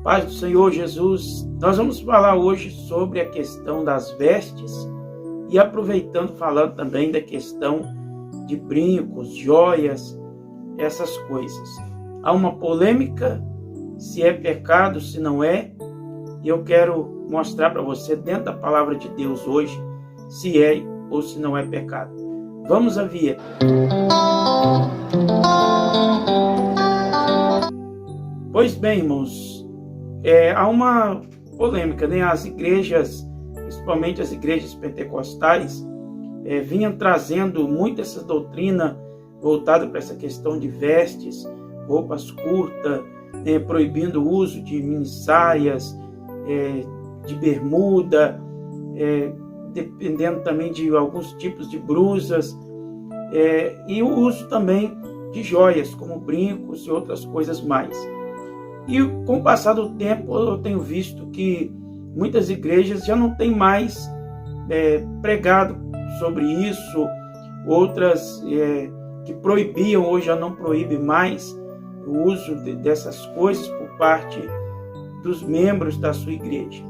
Paz do Senhor Jesus, nós vamos falar hoje sobre a questão das vestes e falando também da questão de brincos, joias, essas coisas. Há uma polêmica se é pecado, se não é, e eu quero mostrar para você dentro da palavra de Deus hoje se é ou se não é pecado. Vamos à vinheta. Pois bem, irmãos, há uma polêmica, né? As igrejas, principalmente as igrejas pentecostais, vinham trazendo muito essa doutrina voltada para essa questão de vestes, roupas curtas, proibindo o uso de minissaias, de bermuda, dependendo também de alguns tipos de blusas, e o uso também de joias, como brincos e outras coisas mais. E com o passar do tempo, eu tenho visto que muitas igrejas já não têm mais pregado sobre isso, outras que proibiam hoje já não proíbem mais o uso dessas coisas por parte dos membros da sua igreja.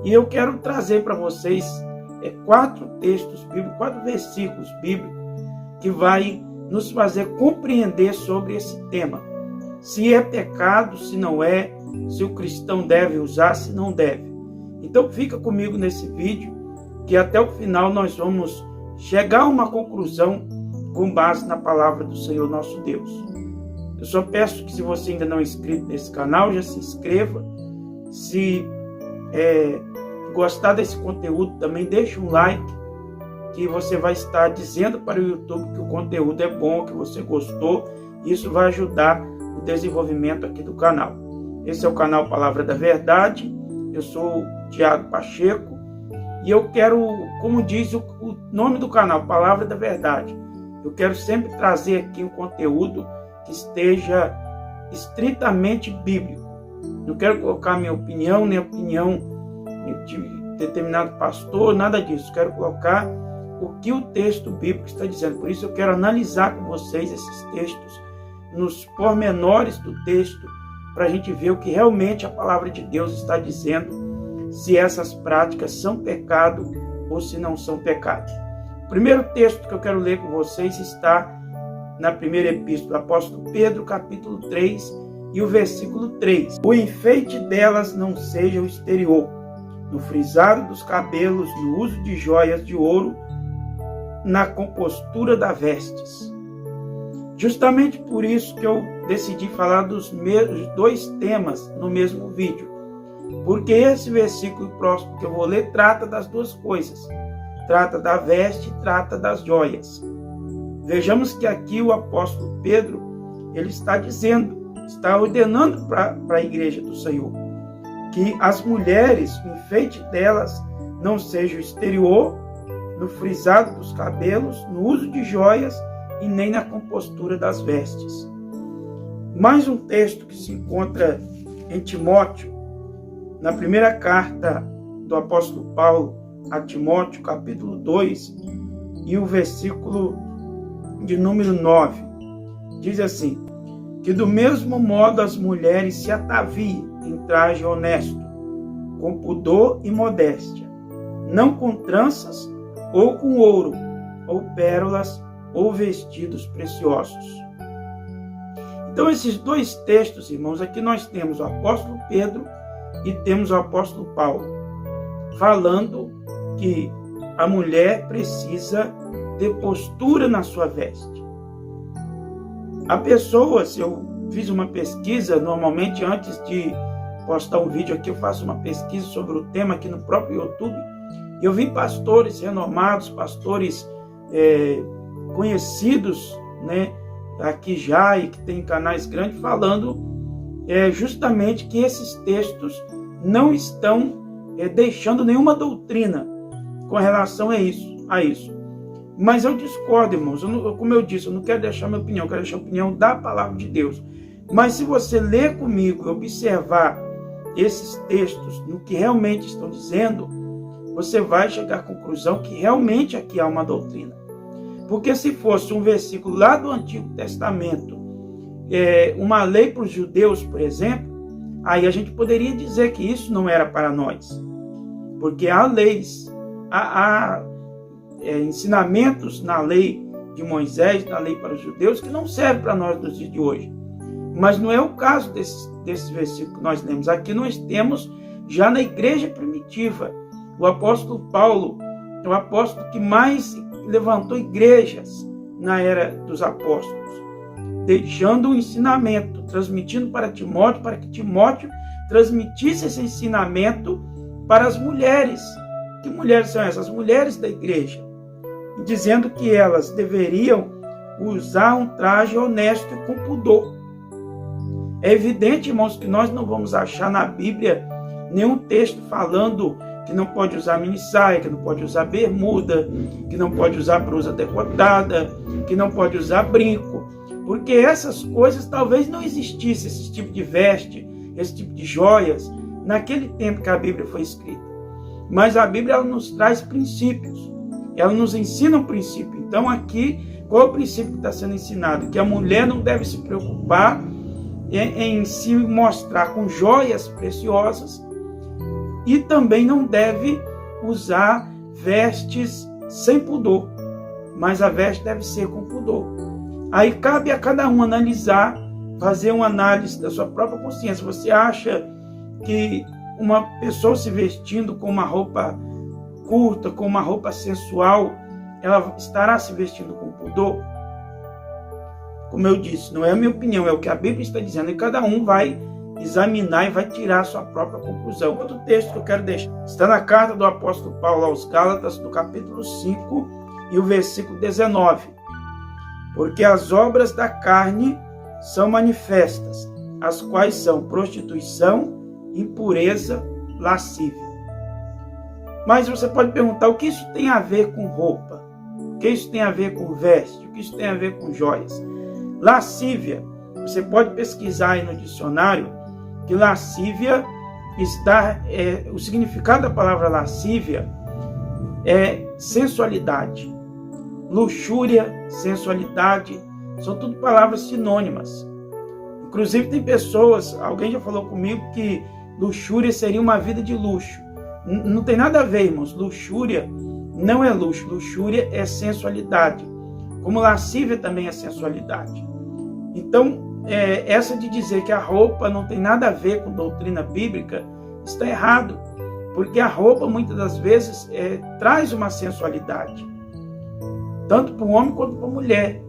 E eu quero trazer para vocês 4 textos bíblicos, 4 versículos bíblicos que vai nos fazer compreender sobre esse tema. Se é pecado, se não é, se o cristão deve usar, se não deve. Então fica comigo nesse vídeo, que até o final nós vamos chegar a uma conclusão com base na palavra do Senhor nosso Deus. Eu só peço que, se você ainda não é inscrito nesse canal, já se inscreva. Se gostar desse conteúdo, também deixe um like, que você vai estar dizendo para o YouTube que o conteúdo é bom, que você gostou. Isso vai ajudar o desenvolvimento aqui do canal. Esse é o canal Palavra da Verdade. Eu sou o Thiago Pacheco e eu quero, como diz o nome do canal, Palavra da Verdade, eu quero sempre trazer aqui um conteúdo que esteja estritamente bíblico. Não quero colocar minha opinião, nem a opinião de determinado pastor, nada disso. Quero colocar o que o texto bíblico está dizendo. Por isso eu quero analisar com vocês esses textos nos pormenores do texto, para a gente ver o que realmente a palavra de Deus está dizendo, se essas práticas são pecado ou se não são pecado. O primeiro texto que eu quero ler com vocês está na primeira epístola do apóstolo Pedro, capítulo 3, e o versículo 3. O enfeite delas não seja o exterior, no frisado dos cabelos, no uso de joias de ouro, na compostura das vestes. Justamente por isso que eu decidi falar dos mesmos 2 temas no mesmo vídeo. Porque esse versículo próximo que eu vou ler trata das 2 coisas. Trata da veste e trata das joias. Vejamos que aqui o apóstolo Pedro, ele está dizendo, está ordenando para a igreja do Senhor, que as mulheres, o enfeite delas não seja o exterior, no frisado dos cabelos, no uso de joias, e nem na compostura das vestes. Mais um texto que se encontra em Timóteo, na primeira carta do apóstolo Paulo a Timóteo, capítulo 2, e o versículo de número 9. Diz assim, que do mesmo modo as mulheres se ataviem em traje honesto, com pudor e modéstia, não com tranças ou com ouro, ou pérolas, ou vestidos preciosos. Então, esses 2 textos, irmãos, aqui nós temos o apóstolo Pedro e temos o apóstolo Paulo, falando que a mulher precisa ter postura na sua veste. A pessoa, se eu fiz uma pesquisa, normalmente antes de postar um vídeo aqui, eu faço uma pesquisa sobre o tema aqui no próprio YouTube, e eu vi pastores renomados, pastores conhecidos, né, aqui já, e que tem canais grandes, falando justamente que esses textos não estão deixando nenhuma doutrina com relação a isso. Mas eu discordo, irmãos. Como eu disse, eu não quero deixar minha opinião, eu quero deixar a opinião da palavra de Deus. Mas se você ler comigo e observar esses textos no que realmente estão dizendo, você vai chegar à conclusão que realmente aqui há uma doutrina. Porque se fosse um versículo lá do Antigo Testamento, uma lei para os judeus, por exemplo, aí a gente poderia dizer que isso não era para nós. Porque há leis, há ensinamentos na lei de Moisés, na lei para os judeus, que não servem para nós nos dias de hoje. Mas não é o caso desse versículo que nós lemos. Aqui nós temos, já na igreja primitiva, o apóstolo Paulo, é o apóstolo que mais levantou igrejas na era dos apóstolos, deixando o ensinamento, transmitindo para Timóteo, para que Timóteo transmitisse esse ensinamento para as mulheres. Que mulheres são essas? As mulheres da igreja. Dizendo que elas deveriam usar um traje honesto e com pudor. É evidente, irmãos, que nós não vamos achar na Bíblia nenhum texto falando que não pode usar minissaia, que não pode usar bermuda, que não pode usar blusa decotada, que não pode usar brinco. Porque essas coisas talvez não existissem, esse tipo de veste, esse tipo de joias, naquele tempo que a Bíblia foi escrita. Mas a Bíblia ela nos traz princípios, ela nos ensina um princípio. Então aqui, qual é o princípio que está sendo ensinado? Que a mulher não deve se preocupar em se mostrar com joias preciosas e também não deve usar vestes sem pudor, mas a veste deve ser com pudor. Aí cabe a cada um analisar, fazer uma análise da sua própria consciência. Você acha que uma pessoa se vestindo com uma roupa curta, com uma roupa sensual, ela estará se vestindo com pudor? Como eu disse, não é a minha opinião, é o que a Bíblia está dizendo, e cada um vai examinar e vai tirar a sua própria conclusão. Outro texto que eu quero deixar está na carta do apóstolo Paulo aos Gálatas, no capítulo 5 e o versículo 19. Porque as obras da carne são manifestas, as quais são prostituição, impureza, lascívia. Mas você pode perguntar, o que isso tem a ver com roupa? O que isso tem a ver com veste? O que isso tem a ver com joias? Lascívia, você pode pesquisar aí no dicionário que lascívia está, o significado da palavra lascívia é sensualidade. Luxúria, sensualidade, são tudo palavras sinônimas. Inclusive tem pessoas, alguém já falou comigo que luxúria seria uma vida de luxo. Não tem nada a ver, irmãos. Luxúria não é luxo, luxúria é sensualidade. Como lascívia também é sensualidade. Então, essa de dizer que a roupa não tem nada a ver com doutrina bíblica, está errado. Porque a roupa, muitas das vezes, traz uma sensualidade. Tanto para o homem quanto para a mulher.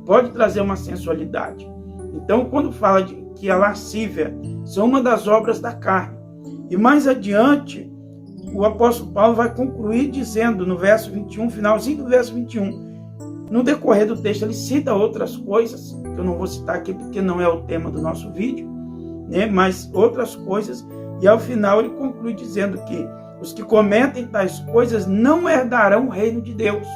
Pode trazer uma sensualidade. Então, quando fala de que a lascívia são uma das obras da carne. E mais adiante, o apóstolo Paulo vai concluir dizendo no verso 21, finalzinho do verso 21, no decorrer do texto ele cita outras coisas, que eu não vou citar aqui porque não é o tema do nosso vídeo, né? Mas outras coisas, e ao final ele conclui dizendo que os que cometem tais coisas não herdarão o reino de Deus.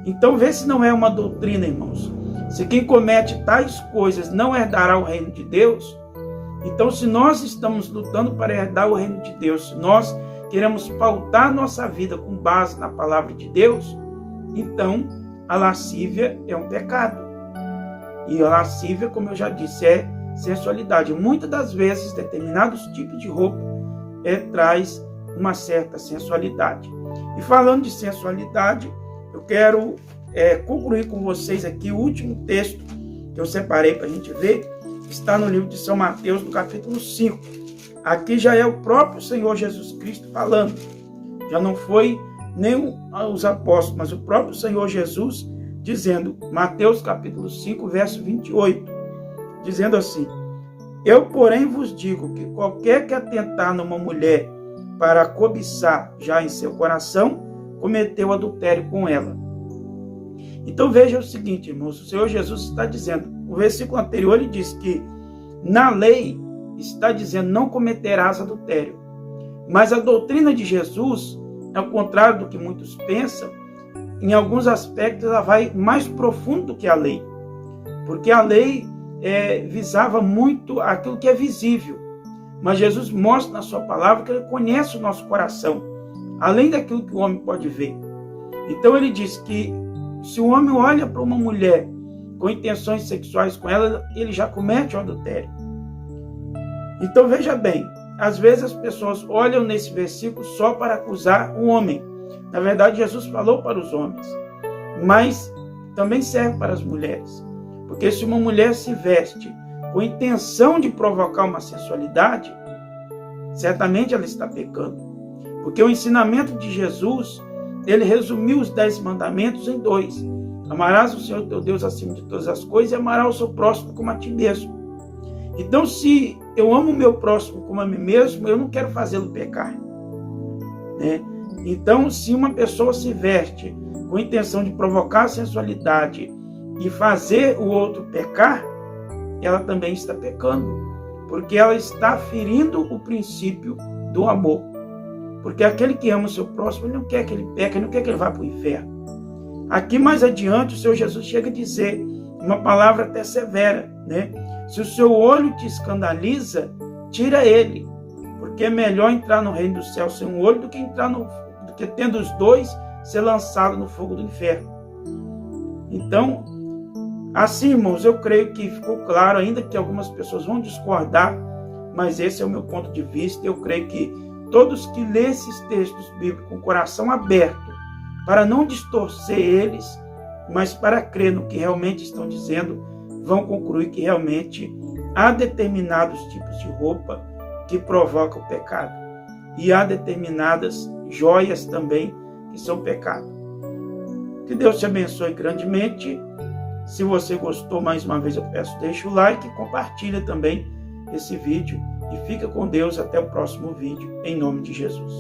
Então vê se não é uma doutrina, irmãos. Se quem comete tais coisas não herdará o reino de Deus, então se nós estamos lutando para herdar o reino de Deus, se nós queremos pautar nossa vida com base na palavra de Deus, então a lascívia é um pecado. E a lascívia, como eu já disse, é sensualidade. Muitas das vezes, determinados tipos de roupa traz uma certa sensualidade. E falando de sensualidade, eu quero concluir com vocês aqui o último texto que eu separei para a gente ver, que está no livro de São Mateus, no capítulo 5. Aqui já é o próprio Senhor Jesus Cristo falando. Já não foi nem os apóstolos, mas o próprio Senhor Jesus dizendo, Mateus capítulo 5, verso 28, dizendo assim: Eu, porém, vos digo que qualquer que atentar numa mulher para cobiçar já em seu coração, cometeu adultério com ela. Então veja o seguinte, irmãos, o Senhor Jesus está dizendo, o versículo anterior ele diz que na lei está dizendo não cometerás adultério. Mas a doutrina de Jesus, ao contrário do que muitos pensam, em alguns aspectos ela vai mais profundo do que a lei. Porque a lei visava muito aquilo que é visível. Mas Jesus mostra na sua palavra que ele conhece o nosso coração, além daquilo que o homem pode ver. Então ele diz que se o homem olha para uma mulher com intenções sexuais com ela, ele já comete o adultério. Então veja bem, às vezes as pessoas olham nesse versículo só para acusar o homem. Na verdade, Jesus falou para os homens, mas também serve para as mulheres. Porque se uma mulher se veste com intenção de provocar uma sensualidade, certamente ela está pecando. Porque o ensinamento de Jesus, ele resumiu os 10 mandamentos em 2. Amarás o Senhor teu Deus acima de todas as coisas e amarás o seu próximo como a ti mesmo. Então, se eu amo o meu próximo como a mim mesmo, eu não quero fazê-lo pecar, né? Então, se uma pessoa se veste com a intenção de provocar a sensualidade e fazer o outro pecar, ela também está pecando, porque ela está ferindo o princípio do amor. Porque aquele que ama o seu próximo, ele não quer que ele peque, ele não quer que ele vá para o inferno. Aqui mais adiante, o Senhor Jesus chega a dizer uma palavra até severa, né? Se o seu olho te escandaliza, tira ele, porque é melhor entrar no reino do céu sem um olho do que tendo os dois, ser lançado no fogo do inferno. Então, assim, irmãos, eu creio que ficou claro, ainda que algumas pessoas vão discordar, mas esse é o meu ponto de vista. Eu creio que todos que lêem esses textos bíblicos com o coração aberto, para não distorcer eles, mas para crer no que realmente estão dizendo, vão concluir que realmente há determinados tipos de roupa que provocam o pecado. E há determinadas joias também que são pecado. Que Deus te abençoe grandemente. Se você gostou, mais uma vez eu peço, deixa o like e compartilha também esse vídeo. E fica com Deus até o próximo vídeo, em nome de Jesus.